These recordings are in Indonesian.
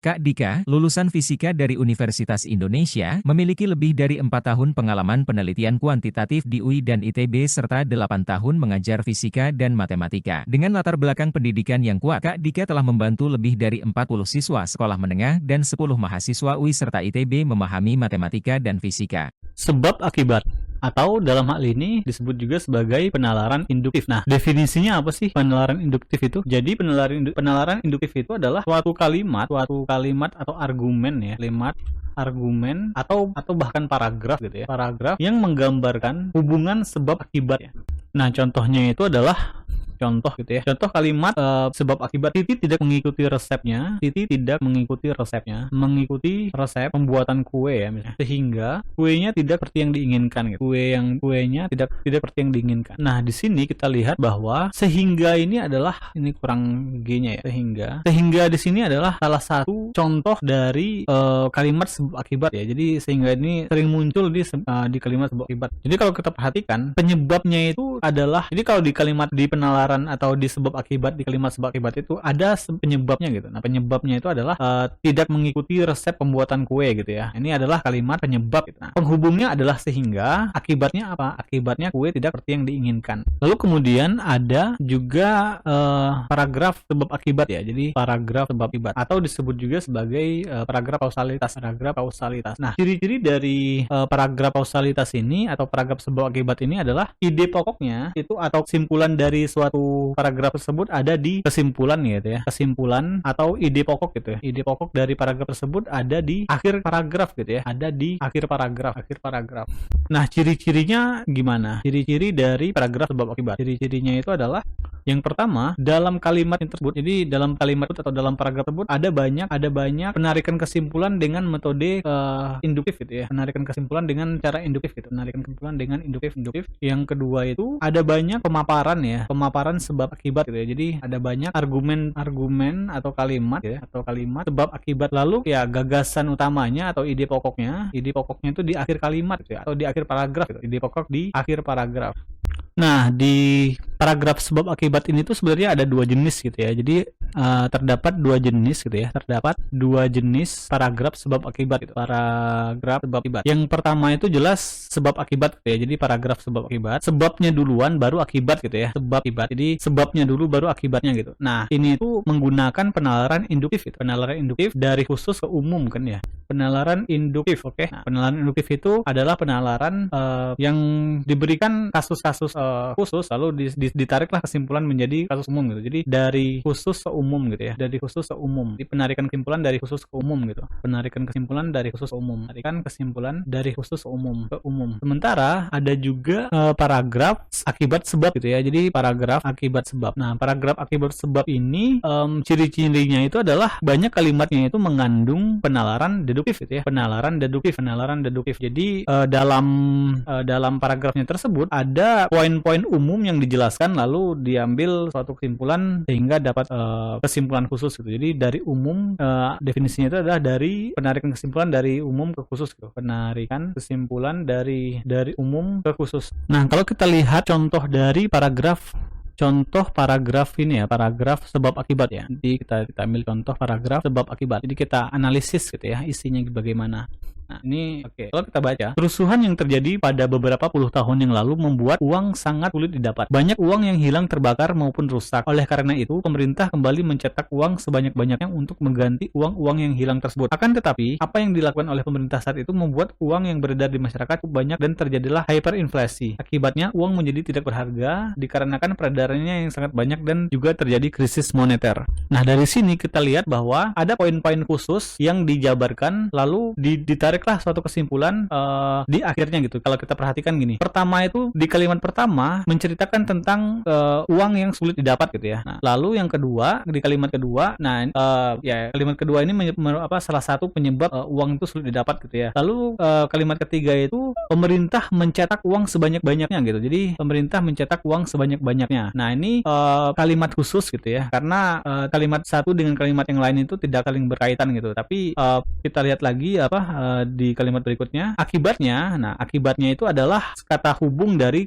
Kak Dika, lulusan fisika dari Universitas Indonesia, memiliki lebih dari 4 tahun pengalaman penelitian kuantitatif di UI dan ITB serta 8 tahun mengajar fisika dan matematika. Dengan latar belakang pendidikan yang kuat, Kak Dika telah membantu lebih dari 40 siswa sekolah menengah dan 10 mahasiswa UI serta ITB memahami matematika dan fisika. Sebab akibat, atau dalam hal ini disebut juga sebagai penalaran induktif. Nah, definisinya apa sih penalaran induktif itu? Jadi penalaran induktif itu adalah suatu kalimat atau argumen ya, argumen atau bahkan paragraf gitu ya. Paragraf yang menggambarkan hubungan sebab akibat ya. Nah, contohnya itu adalah contoh gitu ya. Contoh kalimat sebab akibat. Titi tidak mengikuti resepnya. Mengikuti resep pembuatan kue ya misalnya. Sehingga kuenya tidak seperti yang diinginkan gitu. Kuenya tidak seperti yang diinginkan. Nah, di sini kita lihat bahwa sehingga ini adalah kurang G-nya ya. Sehingga di sini adalah salah satu contoh dari kalimat sebab akibat ya. Jadi sehingga ini sering muncul di kalimat sebab akibat. Jadi kalau kita perhatikan penyebabnya itu adalah, jadi kalau di kalimat di penalaran atau di sebab akibat, di kalimat sebab akibat itu ada penyebabnya gitu. Nah, penyebabnya itu adalah tidak mengikuti resep pembuatan kue gitu ya. Ini adalah kalimat penyebab gitu. Nah, penghubungnya adalah sehingga, akibatnya apa? Akibatnya kue tidak seperti yang diinginkan. Lalu kemudian ada juga paragraf sebab akibat ya. Jadi paragraf sebab akibat atau disebut juga sebagai paragraf kausalitas. Nah, ciri-ciri dari paragraf kausalitas ini atau paragraf sebab akibat ini adalah ide pokoknya itu atau kesimpulan dari suatu paragraf tersebut ada di kesimpulan gitu ya. Kesimpulan atau ide pokok gitu ya. Ide pokok dari paragraf tersebut ada di akhir paragraf gitu ya. Ada di akhir paragraf. Nah, ciri-cirinya gimana? Ciri-ciri dari paragraf sebab akibat. Ciri-cirinya itu adalah yang pertama, dalam kalimat tersebut. Jadi dalam kalimat atau dalam paragraf tersebut ada banyak penarikan kesimpulan dengan metode induktif gitu ya. Penarikan kesimpulan dengan cara induktif gitu. Penarikan kesimpulan dengan induktif. Yang kedua itu ada banyak pemaparan sebab akibat gitu ya. Jadi ada banyak argumen atau kalimat ya, sebab akibat. Lalu ya gagasan utamanya atau ide pokoknya itu di akhir kalimat gitu ya, atau di akhir paragraf gitu. Ide pokok di akhir paragraf. Nah, di paragraf sebab akibat ini tuh sebenarnya ada dua jenis gitu ya. Jadi terdapat dua jenis gitu ya. Terdapat dua jenis paragraf sebab akibat gitu. Paragraf sebab akibat. Yang pertama itu jelas sebab akibat gitu ya. Jadi paragraf sebab akibat, sebabnya duluan baru akibat gitu ya. Sebab akibat. Jadi sebabnya dulu baru akibatnya gitu. Nah, ini tuh menggunakan penalaran induktif gitu. Penalaran induktif dari khusus ke umum kan ya. Penalaran induktif, oke. Nah, penalaran induktif itu adalah penalaran yang diberikan kasus-kasus khusus lalu ditariklah kesimpulan menjadi kasus umum gitu. Jadi dari khusus ke umum gitu ya. Dari khusus ke umum. Jadi penarikan kesimpulan dari khusus ke umum gitu. Penarikan kesimpulan dari khusus ke umum. Penarikan kesimpulan dari khusus ke umum. Sementara ada juga paragraf akibat sebab gitu ya. Jadi paragraf akibat sebab. Nah, paragraf akibat sebab ini ciri-cirinya itu adalah banyak kalimatnya itu mengandung penalaran deduktif gitu ya. Penalaran deduktif. Jadi dalam paragrafnya tersebut ada poin-poin umum yang dijelaskan lalu diambil suatu kesimpulan sehingga dapat kesimpulan khusus gitu. Jadi dari umum definisinya itu adalah dari penarikan kesimpulan dari umum ke khusus gitu. Penarikan kesimpulan dari umum ke khusus. Nah, kalau kita lihat contoh dari paragraf ini ya, paragraf sebab akibat ya. Jadi kita ambil contoh paragraf sebab akibat. Jadi kita analisis gitu ya, isinya bagaimana. Nah, ini oke. Kalau kita baca, kerusuhan yang terjadi pada beberapa puluh tahun yang lalu membuat uang sangat sulit didapat. Banyak uang yang hilang terbakar maupun rusak. Oleh karena itu, pemerintah kembali mencetak uang sebanyak-banyaknya untuk mengganti uang-uang yang hilang tersebut. Akan tetapi, apa yang dilakukan oleh pemerintah saat itu membuat uang yang beredar di masyarakat cukup banyak dan terjadilah hyperinflasi. Akibatnya, uang menjadi tidak berharga dikarenakan peredarannya yang sangat banyak dan juga terjadi krisis moneter. Nah, dari sini kita lihat bahwa ada poin-poin khusus yang dijabarkan lalu ditariklah suatu kesimpulan di akhirnya gitu. Kalau kita perhatikan gini, pertama itu di kalimat pertama menceritakan tentang uang yang sulit didapat gitu ya. Nah, lalu yang kedua di kalimat kedua, kalimat kedua ini salah satu penyebab uang itu sulit didapat gitu ya. Lalu kalimat ketiga itu pemerintah mencetak uang sebanyak-banyaknya gitu. Jadi pemerintah mencetak uang sebanyak-banyaknya. Nah, ini kalimat khusus gitu ya. Karena kalimat satu dengan kalimat yang lain itu tidak saling berkaitan gitu. Tapi kita lihat lagi di kalimat berikutnya akibatnya. Nah, akibatnya itu adalah kata hubung dari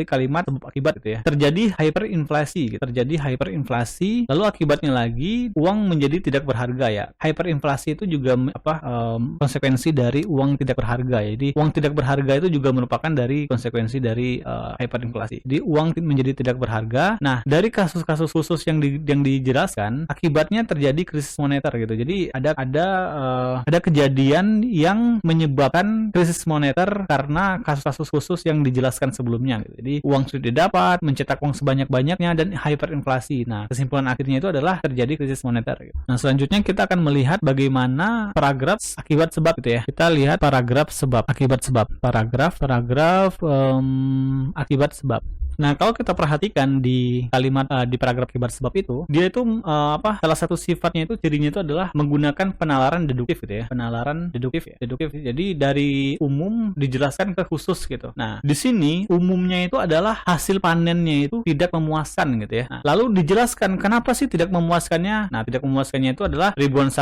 kalimat sebab akibat gitu ya. Terjadi hyperinflasi gitu. Terjadi hyperinflasi, lalu akibatnya lagi uang menjadi tidak berharga ya. Hyperinflasi itu juga konsekuensi dari uang tidak berharga ya. Jadi uang tidak berharga itu juga merupakan dari konsekuensi dari hyperinflasi. Jadi uang menjadi tidak berharga. Nah, dari kasus-kasus khusus yang dijelaskan, akibatnya terjadi krisis moneter gitu. Jadi ada kejadian yang menyebabkan krisis moneter karena kasus-kasus khusus yang dijelaskan sebelumnya gitu. Jadi uang sulit didapat, mencetak uang sebanyak-banyaknya, dan hyperinflasi. Nah, kesimpulan akhirnya itu adalah terjadi krisis moneter gitu. Nah, selanjutnya kita akan melihat bagaimana paragraf akibat sebab gitu ya. Kita lihat paragraf sebab akibat sebab. Paragraf akibat sebab. Nah, kalau kita perhatikan di kalimat di paragraf akibat sebab itu, dia itu salah satu sifatnya itu, cirinya itu adalah menggunakan penalaran deduktif gitu ya. Penalaran deduktif ya. Deduktif. Jadi dari umum dijelaskan ke khusus gitu. Nah, di sini umumnya itu adalah hasil panennya itu tidak memuaskan gitu ya. Nah, lalu dijelaskan kenapa sih tidak memuaskannya? Nah, tidak memuaskannya itu adalah ribuan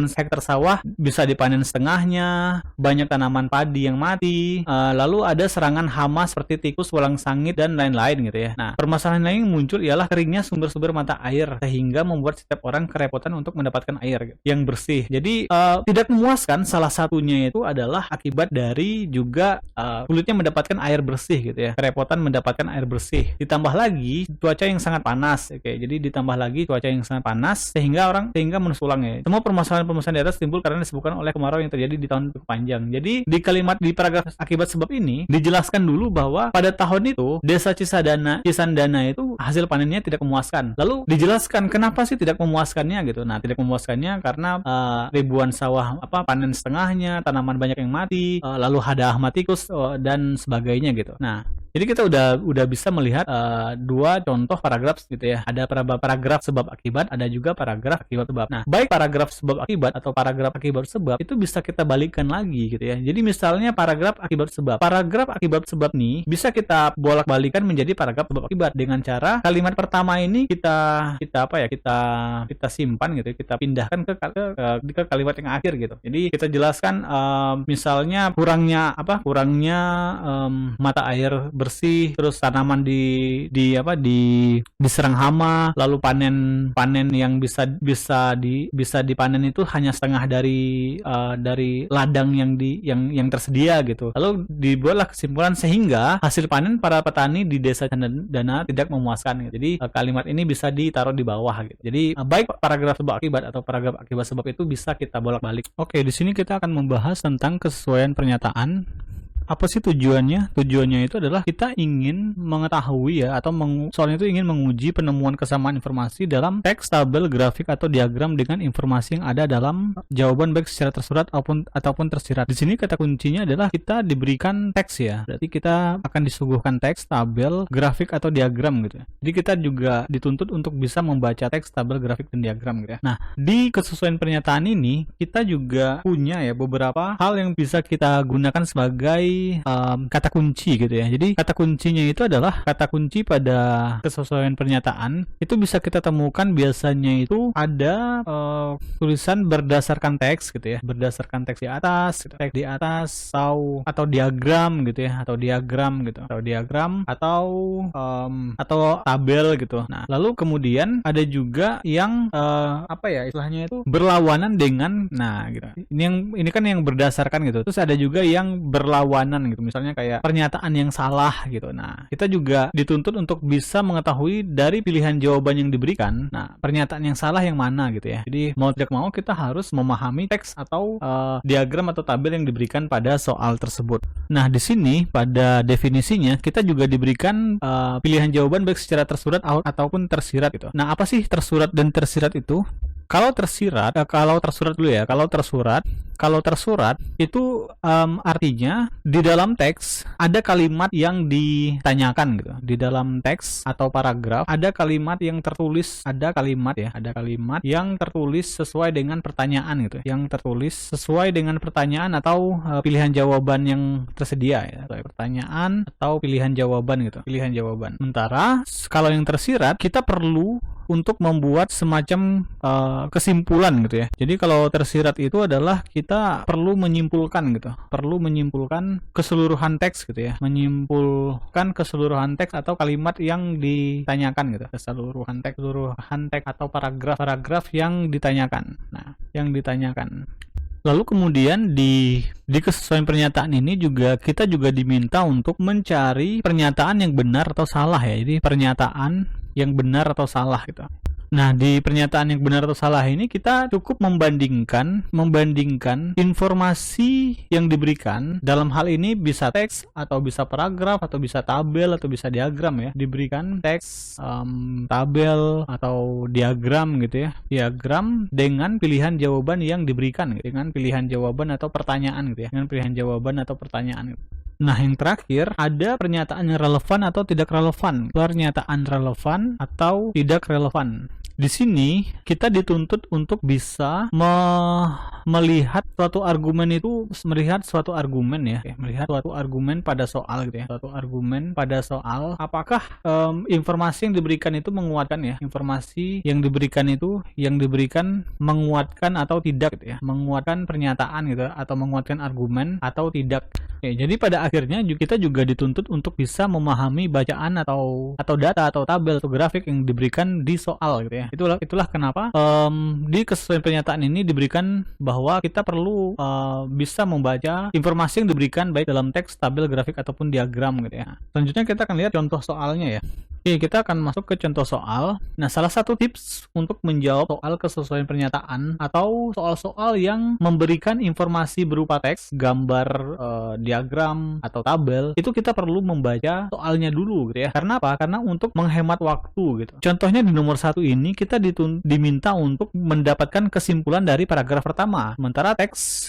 hektar sawah bisa dipanen setengahnya, banyak tanaman padi yang mati, lalu ada serangan hama seperti tikus, walang sangit, dan lain-lain gitu ya. Nah, permasalahan lain yang muncul ialah keringnya sumber-sumber mata air sehingga membuat setiap orang kerepotan untuk mendapatkan air gitu, yang bersih. Jadi tidak memuaskan, salah satunya itu adalah akibat dari juga sulitnya mendapatkan air bersih gitu ya. Kerepotan mendapatkan air bersih. Ditambah lagi cuaca yang sangat panas. Oke, jadi ditambah lagi cuaca yang sangat panas sehingga mensulang ya. Semua permasalahan-permasalahan di atas timbul karena disebabkan oleh kemarau yang terjadi di tahun panjang. Jadi di paragraf akibat sebab ini dijelaskan dulu bahwa pada tahun itu Desa Cisandana itu hasil panennya tidak memuaskan. Lalu dijelaskan kenapa sih tidak memuaskannya gitu. Nah, tidak memuaskannya karena ribuan sawah panen setengahnya, tanaman banyak yang mati, lalu ada hama tikus dan sebagainya gitu. Nah, jadi kita udah bisa melihat dua contoh paragraf gitu ya. Ada paragraf sebab akibat, ada juga paragraf akibat sebab. Nah, baik paragraf sebab akibat atau paragraf akibat sebab itu bisa kita balikkan lagi gitu ya. Jadi misalnya paragraf akibat sebab. Paragraf akibat sebab nih bisa kita bolak-balikan menjadi paragraf sebab akibat dengan cara kalimat pertama ini kita simpan gitu, kita pindahkan ke kalimat yang akhir gitu. Jadi kita jelaskan misalnya kurangnya mata air bersih, terus tanaman diserang hama, lalu panen yang bisa dipanen itu hanya setengah dari ladang yang tersedia gitu. Lalu dibuatlah kesimpulan sehingga hasil panen para petani di Desa Cisandana tidak memuaskan gitu. Jadi kalimat ini bisa ditaruh di bawah gitu. Jadi baik paragraf sebab akibat atau paragraf akibat sebab itu bisa kita bolak-balik. Oke, di sini kita akan membahas tentang kesesuaian pernyataan. Apa sih tujuannya? Tujuannya itu adalah kita ingin mengetahui ya, atau soalnya itu ingin menguji penemuan kesamaan informasi dalam teks, tabel, grafik, atau diagram dengan informasi yang ada dalam jawaban baik secara tersurat ataupun tersirat. Di sini kata kuncinya adalah kita diberikan teks ya. Berarti kita akan disuguhkan teks, tabel, grafik, atau diagram gitu ya. Jadi kita juga dituntut untuk bisa membaca teks, tabel, grafik, dan diagram gitu ya. Nah, di kesesuaian pernyataan ini kita juga punya ya beberapa hal yang bisa kita gunakan sebagai kata kunci gitu ya. Jadi kata kuncinya itu adalah kata kunci pada kesesuaian pernyataan. Itu bisa kita temukan biasanya itu ada tulisan berdasarkan teks gitu ya. Berdasarkan teks di atas, gitu. Teks di atas atau diagram gitu ya, atau diagram gitu. Atau tabel gitu. Nah, lalu kemudian ada juga yang istilahnya itu berlawanan dengan gitu. Ini kan yang berdasarkan gitu. Terus ada juga yang berlawanan gitu, misalnya kayak pernyataan yang salah gitu. Nah, kita juga dituntut untuk bisa mengetahui dari pilihan jawaban yang diberikan, nah pernyataan yang salah yang mana gitu ya. Jadi mau tidak mau kita harus memahami teks atau diagram atau tabel yang diberikan pada soal tersebut. Nah, di sini pada definisinya kita juga diberikan pilihan jawaban baik secara tersurat ataupun tersirat gitu. Nah, apa sih tersurat dan tersirat itu? Kalau tersurat itu artinya di dalam teks ada kalimat yang ditanyakan gitu. Di dalam teks atau paragraf ada kalimat yang tertulis, ada kalimat yang tertulis sesuai dengan pertanyaan gitu. Yang tertulis sesuai dengan pertanyaan atau pilihan jawaban yang tersedia ya. Pertanyaan atau pilihan jawaban gitu. Pilihan jawaban. Sementara kalau yang tersirat kita perlu untuk membuat semacam kesimpulan gitu ya. Jadi kalau tersirat itu adalah kita perlu menyimpulkan gitu, perlu menyimpulkan keseluruhan teks gitu ya, menyimpulkan keseluruhan teks atau kalimat yang ditanyakan gitu, keseluruhan teks atau paragraf yang ditanyakan. Nah, yang ditanyakan. Lalu kemudian di kesesuaian pernyataan ini kita juga diminta untuk mencari pernyataan yang benar atau salah ya. Jadi pernyataan yang benar atau salah gitu. Nah, di pernyataan yang benar atau salah ini kita cukup membandingkan informasi yang diberikan. Dalam hal ini bisa teks atau bisa paragraf atau bisa tabel atau bisa diagram ya. Diberikan teks, tabel atau diagram gitu ya. Diagram dengan pilihan jawaban yang diberikan gitu. Dengan pilihan jawaban atau pertanyaan gitu ya. Dengan pilihan jawaban atau pertanyaan gitu. Nah, yang terakhir ada pernyataan yang relevan atau tidak relevan. Pernyataan relevan atau tidak relevan. Di sini kita dituntut untuk bisa melihat suatu argumen melihat suatu argumen pada soal gitu ya. Suatu argumen pada soal apakah informasi yang diberikan itu menguatkan ya. Informasi yang diberikan menguatkan atau tidak gitu ya. Menguatkan pernyataan gitu atau menguatkan argumen atau tidak. Oke, jadi pada akhirnya kita juga dituntut untuk bisa memahami bacaan atau data atau tabel atau grafik yang diberikan di soal gitu ya. Itulah kenapa di kesesuaian pernyataan ini diberikan bahwa kita perlu bisa membaca informasi yang diberikan baik dalam teks, tabel, grafik ataupun diagram gitu ya. Selanjutnya kita akan lihat contoh soalnya ya. Oke, kita akan masuk ke contoh soal. Nah, salah satu tips untuk menjawab soal kesesuaian pernyataan atau soal-soal yang memberikan informasi berupa teks, gambar, diagram, atau tabel, itu kita perlu membaca soalnya dulu gitu ya. Karena apa? Karena untuk menghemat waktu gitu. Contohnya di nomor 1 ini kita diminta untuk mendapatkan kesimpulan dari paragraf pertama. Sementara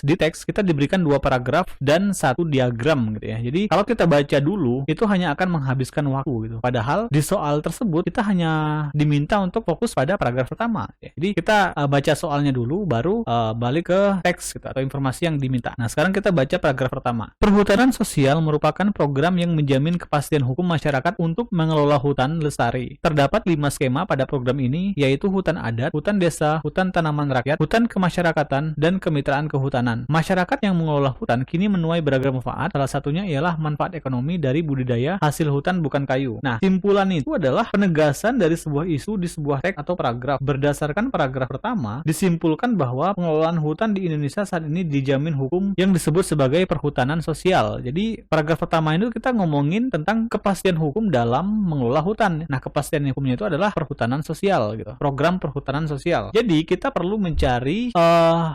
di teks kita diberikan 2 paragraf dan 1 diagram gitu ya. Jadi kalau kita baca dulu, itu hanya akan menghabiskan waktu gitu. Padahal di soal tersebut kita hanya diminta untuk fokus pada paragraf pertama. Jadi kita baca soalnya dulu, baru balik ke teks gitu, atau informasi yang diminta. Nah, sekarang kita baca paragraf pertama. Perhutanan sosial merupakan program yang menjamin kepastian hukum masyarakat untuk mengelola hutan lestari. Terdapat 5 skema pada program ini, yaitu hutan adat, hutan desa, hutan tanaman rakyat, hutan kemasyarakatan, dan kemitraan kehutanan. Masyarakat yang mengelola hutan kini menuai beragam manfaat. Salah satunya ialah manfaat ekonomi dari budidaya hasil hutan bukan kayu. Nah, simpulan itu adalah penegasan dari sebuah isu di sebuah teks atau paragraf. Berdasarkan paragraf pertama, disimpulkan bahwa pengelolaan hutan di Indonesia saat ini dijamin hukum yang disebut sebagai perhutanan sosial. Jadi, paragraf pertama itu kita ngomongin tentang kepastian hukum dalam mengelola hutan. Nah, kepastian hukumnya itu adalah perhutanan sosial gitu. Program perhutanan sosial. Jadi, kita perlu mencari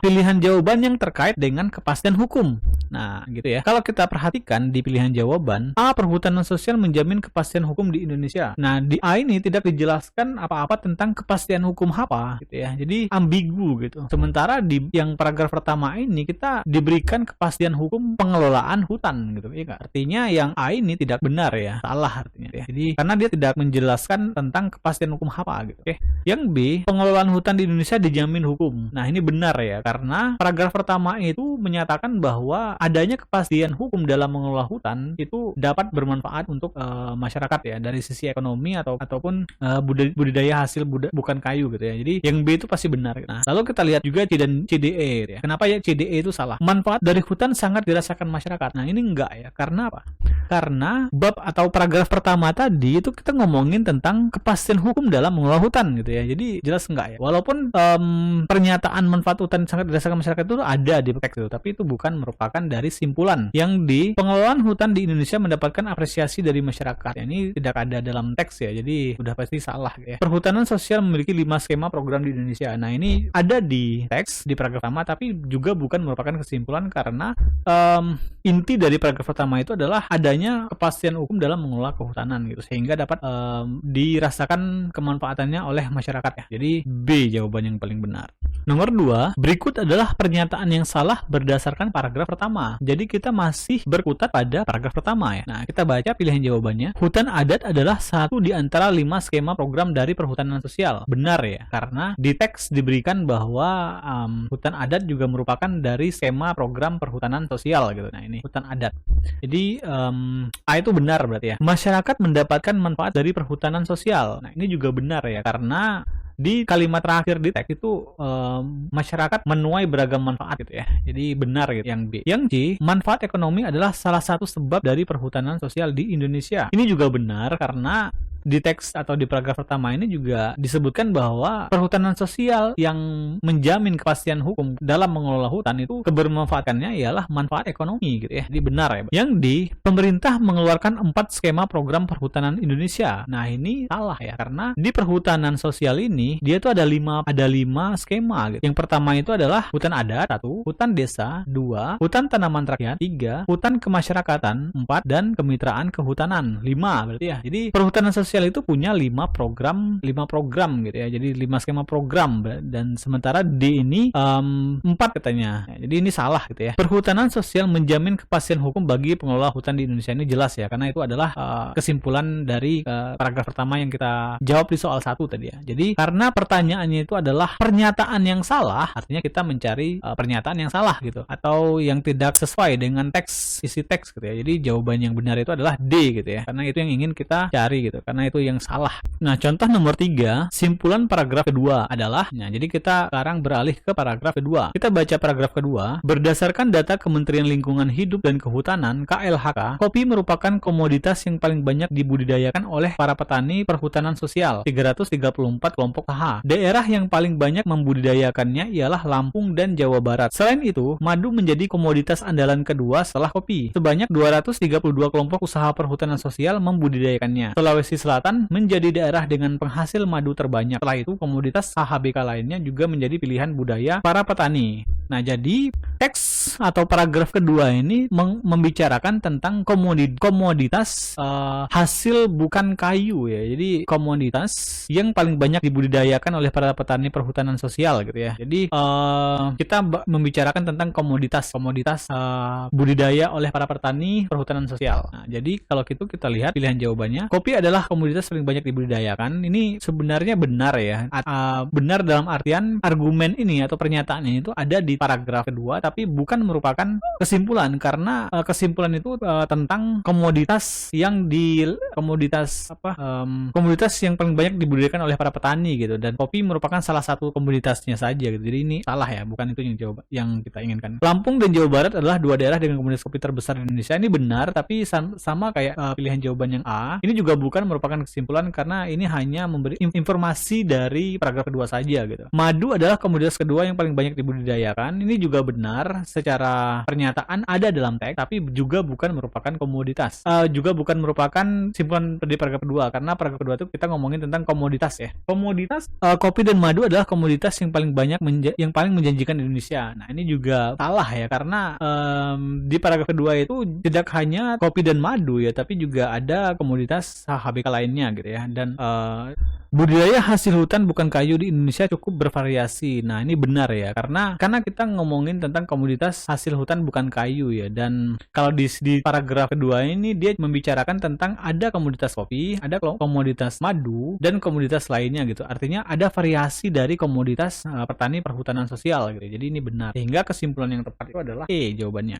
pilihan jawaban yang terkait dengan kepastian hukum. Nah, gitu ya. Kalau kita perhatikan di pilihan jawaban, A, perhutanan sosial menjamin kepastian hukum di Indonesia. Nah, di A ini tidak dijelaskan apa-apa tentang kepastian hukum apa gitu ya. Jadi ambigu gitu. Sementara di yang paragraf pertama ini kita diberikan kepastian hukum pengelolaan hutan gitu ya. Artinya yang A ini tidak benar ya. Salah artinya ya. Jadi karena dia tidak menjelaskan tentang kepastian hukum apa gitu. Oke. Yang B, pengelolaan hutan di Indonesia dijamin hukum. Nah, ini benar ya, karena paragraf pertama itu menyatakan bahwa adanya kepastian hukum dalam mengelola hutan itu dapat bermanfaat untuk masyarakat ya, dari sisi ekonomi ataupun budidaya hasil bukan kayu gitu ya. Jadi yang B itu pasti benar. Nah, lalu kita lihat juga C dan CDE ya. Kenapa ya CDE itu salah? Manfaat dari hutan sangat dirasakan masyarakat. Nah, ini enggak ya. Karena apa? Karena bab atau paragraf pertama tadi itu kita ngomongin tentang kepastian hukum dalam mengelola hutan gitu ya. Jadi jelas enggak ya. Walaupun pernyataan manfaat hutan sangat dirasakan masyarakat itu ada di teks itu, tapi itu bukan merupakan dari simpulan yang di pengelolaan hutan di Indonesia mendapatkan apresiasi dari masyarakat. Ya, ini tidak ada dalam teks ya. Jadi udah pasti salah ya. Perhutanan sosial memiliki 5 skema program di Indonesia. Nah, ini ada di teks di paragraf pertama, tapi juga bukan merupakan kesimpulan karena inti dari paragraf pertama itu adalah adanya kepastian hukum dalam mengelola kehutanan gitu, sehingga dapat dirasakan kemanfaatannya oleh masyarakat ya. Jadi B jawaban yang paling benar. Nomor 2, berikut adalah pernyataan yang salah berdasarkan paragraf pertama. Jadi kita masih berkutat pada paragraf pertama ya. Nah, kita baca pilihan jawabannya. Hutan adat adalah satu di antara 5 skema program dari perhutanan sosial. Benar ya, karena di teks diberikan bahwa hutan adat juga merupakan dari skema program perhutanan sosial gitu. Nah, ini hutan adat. Jadi A itu benar berarti ya. Masyarakat mendapatkan manfaat dari perhutanan sosial. Nah, ini juga benar ya, karena di kalimat terakhir di teks itu masyarakat menuai beragam manfaat gitu ya. Jadi benar gitu yang B. Yang C, manfaat ekonomi adalah salah satu sebab dari perhutanan sosial di Indonesia. Ini juga benar karena di teks atau di paragraf pertama ini juga disebutkan bahwa perhutanan sosial yang menjamin kepastian hukum dalam mengelola hutan itu kebermanfaatannya ialah manfaat ekonomi gitu ya. Jadi benar ya. Yang D, pemerintah mengeluarkan 4 skema program perhutanan Indonesia. Nah, ini salah ya, karena di perhutanan sosial ini dia itu ada 5 skema gitu. Yang pertama itu adalah hutan adat 1, hutan desa 2, hutan tanaman rakyat 3, hutan kemasyarakatan 4, dan kemitraan kehutanan 5 berarti ya. Jadi perhutanan sosial itu punya 5 program gitu ya. Jadi 5 skema program, dan sementara D ini 4 katanya. Jadi ini salah gitu ya. Perhutanan sosial menjamin kepastian hukum bagi pengelola hutan di Indonesia, ini jelas ya, karena itu adalah kesimpulan dari paragraf pertama yang kita jawab di soal 1 tadi ya. Jadi karena pertanyaannya itu adalah pernyataan yang salah, artinya kita mencari pernyataan yang salah gitu, atau yang tidak sesuai dengan isi teks gitu ya. Jadi jawaban yang benar itu adalah D gitu ya, karena itu yang ingin kita cari gitu, karena itu yang salah. Nah, contoh nomor 3, simpulan paragraf kedua adalah, nah jadi kita sekarang beralih ke paragraf kedua. Kita baca paragraf kedua. Berdasarkan data Kementerian Lingkungan Hidup dan Kehutanan (KLHK), kopi merupakan komoditas yang paling banyak dibudidayakan oleh para petani perhutanan sosial, 334 kelompok KH. Daerah yang paling banyak membudidayakannya ialah Lampung dan Jawa Barat. Selain itu, madu menjadi komoditas andalan kedua setelah kopi. Sebanyak 232 kelompok usaha perhutanan sosial membudidayakannya. Sulawesi Selatan menjadi daerah dengan penghasil madu terbanyak. Setelah itu, komoditas HBK lainnya juga menjadi pilihan budaya para petani. Nah, jadi teks atau paragraf kedua ini membicarakan tentang komoditas hasil bukan kayu ya. Jadi komoditas yang paling banyak dibudidayakan oleh para petani perhutanan sosial gitu ya. Jadi kita membicarakan tentang komoditas budidaya oleh para petani perhutanan sosial. Nah, jadi kalau gitu kita lihat pilihan jawabannya. Kopi adalah komoditas paling banyak dibudidayakan. Ini sebenarnya benar ya. Benar dalam artian argumen ini atau pernyataannya itu ada di paragraf kedua, tapi bukan merupakan kesimpulan, karena kesimpulan itu tentang komoditas yang paling banyak dibudidayakan oleh para petani gitu, dan kopi merupakan salah satu komoditasnya saja gitu. Jadi ini salah ya, bukan itu yang kita inginkan. Lampung dan Jawa Barat adalah 2 daerah dengan komoditas kopi terbesar di Indonesia. Ini benar, tapi sama kayak pilihan jawaban yang A. Ini juga bukan merupakan kesimpulan, karena ini hanya memberi informasi dari paragraf kedua saja gitu. Madu adalah komoditas kedua yang paling banyak dibudidayakan. Ini juga benar secara pernyataan ada dalam teks, tapi juga bukan merupakan komoditas. Juga bukan merupakan simpulan di paragraf kedua, karena paragraf kedua itu kita ngomongin tentang komoditas ya. Komoditas kopi dan madu adalah komoditas yang paling banyak yang paling menjanjikan di Indonesia. Nah, ini juga salah ya, karena di paragraf kedua itu tidak hanya kopi dan madu ya, tapi juga ada komoditas HBK lainnya gitu ya. Dan budidaya hasil hutan bukan kayu di Indonesia cukup bervariasi. Nah, ini benar ya, karena kita ngomongin tentang komoditas hasil hutan bukan kayu ya. Dan kalau di paragraf kedua ini dia membicarakan tentang ada komoditas kopi, ada komoditas madu, dan komoditas lainnya gitu. Artinya ada variasi dari komoditas petani perhutanan sosial gitu. Jadi ini benar. Sehingga kesimpulan yang tepat itu adalah E jawabannya.